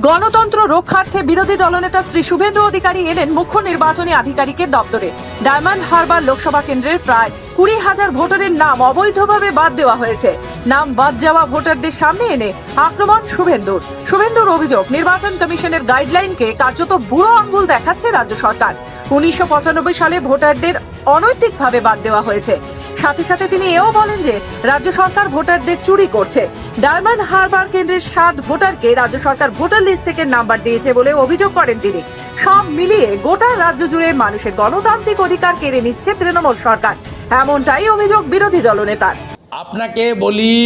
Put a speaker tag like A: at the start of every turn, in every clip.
A: গণতন্ত্র রক্ষার্থে বিরোধী দলনেতা শ্রী শুভেন্দু অধিকারী এলেন মুখ্য নির্বাচনী আধিকারিকের দপ্তরে। ডায়মন্ড হারবার লোকসভা কেন্দ্রের প্রায় 20,000 ভোটারের নাম অবৈধভাবে বাদ দেওয়া হয়েছে। নাম বাদ যাওয়া ভোটারদের সামনে এনে আক্রমণ শুভেন্দুর অভিযোগ, নির্বাচন কমিশনের গাইডলাইনকে কার্যত বুড়ো আঙ্গুল দেখাচ্ছে রাজ্য সরকার। 1995 সালে ভোটারদের অনৈতিকভাবে বাদ দেওয়া হয়েছে। সাথে সাথে তিনি এও বলেন যে রাজ্য সরকার ভোটারদের চুরি করছে। ডায়মন্ড হারবার কেন্দ্রের 7 ভোটারকে রাজ্য সরকার ভোটার লিস্ট থেকে নাম্বার দিয়েছে বলে অভিযোগ করেন তিনি। সব মিলিয়ে গোটা রাজ্য জুড়ে মানুষের গণতান্ত্রিক অধিকার কেড়ে নিচ্ছে তৃণমূল সরকার, এমনটাই অভিযোগ বিরোধী দলনেতার।
B: আপনাকে বলি,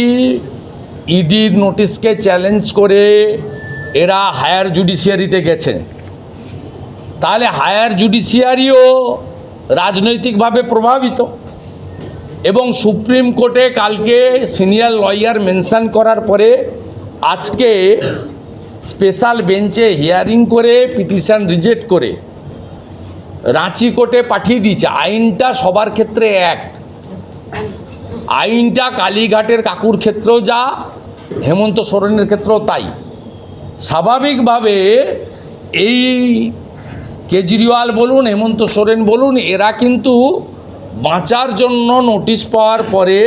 B: ইডির নোটিশকে চ্যালেঞ্জ করে এরা হায়ার জুডিশিয়ারিতে গেছে, তাহলে হায়ার জুডিশিয়ারিও রাজনৈতিকভাবে প্রভাবিত। এবং সুপ্রিম কোর্টে কালকে সিনিয়র লয়ার মেনশন করার পরে আজকে স্পেশাল বেঞ্চে হিয়ারিং করে পিটিশন রিজেক্ট করে রাঁচি কোর্টে পাঠিয়ে দিয়েছে। আইনটা সবার ক্ষেত্রে এক, আইনটা কালীঘাটের কাকুর ক্ষেত্রেও যা, হেমন্ত সোরেনের ক্ষেত্রেও তাই। স্বাভাবিকভাবে এই কেজরিওয়াল বলুন, হেমন্ত সোরেন বলুন, এরা কিন্তু বাঁচার জন্য নোটিশ পাওয়ার পরে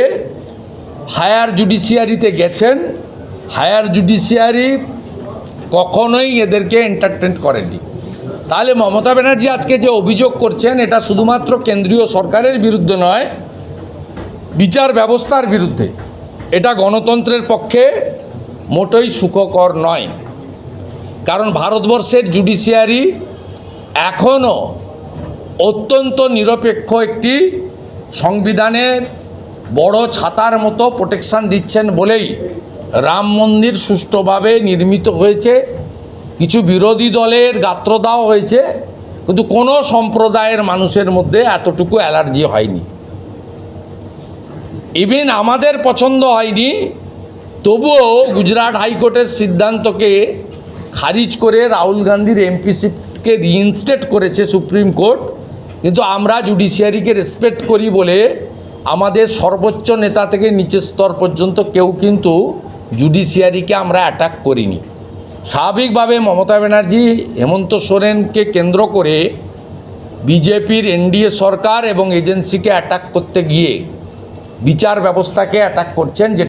B: হায়ার জুডিশিয়ারিতে গেছেন। হায়ার জুডিশিয়ারি কখনোই এদেরকে এন্টারটেন করেনি। তাহলে মমতা ব্যানার্জি আজকে যে অভিযোগ করছেন, এটা শুধুমাত্র কেন্দ্রীয় সরকারের বিরুদ্ধে নয়, বিচার ব্যবস্থার বিরুদ্ধে। এটা গণতন্ত্রের পক্ষে মোটেই সুখকর নয়। কারণ ভারতবর্ষের জুডিশিয়ারি এখনও অত্যন্ত নিরপেক্ষ একটি সংবিধানের বড় ছাতার মতো প্রোটেকশন দিচ্ছেন বলেই রাম মন্দির সুষ্ঠুভাবে নির্মিত হয়েছে। কিছু বিরোধী দলের গাত্রদাহ হয়েছে, কিন্তু কোনো সম্প্রদায়ের মানুষের মধ্যে এতটুকু অ্যালার্জি হয়নি। ইভেন আমাদের পছন্দ হয়নি, তবুও গুজরাট হাইকোর্টের সিদ্ধান্তকে খারিজ করে রাহুল গান্ধীর এমপিশিপকে রিইনস্টেট করেছে সুপ্রিম কোর্ট। কিন্তু আমরা জুডিশিয়ারিকে রেসপেক্ট করি বলে আমাদের সর্বোচ্চ নেতা থেকে নিচের স্তর পর্যন্ত কেউ কিন্তু জুডিশিয়ারিকে আমরা অ্যাটাক করিনি। স্বাভাবিকভাবে মমতা ব্যানার্জি হেমন্ত সোরেনকে কেন্দ্র করে বিজেপির এনডিএ সরকার এবং এজেন্সিকে অ্যাটাক করতে গিয়ে বিচার ব্যবস্থাকে অ্যাটাক করছেন।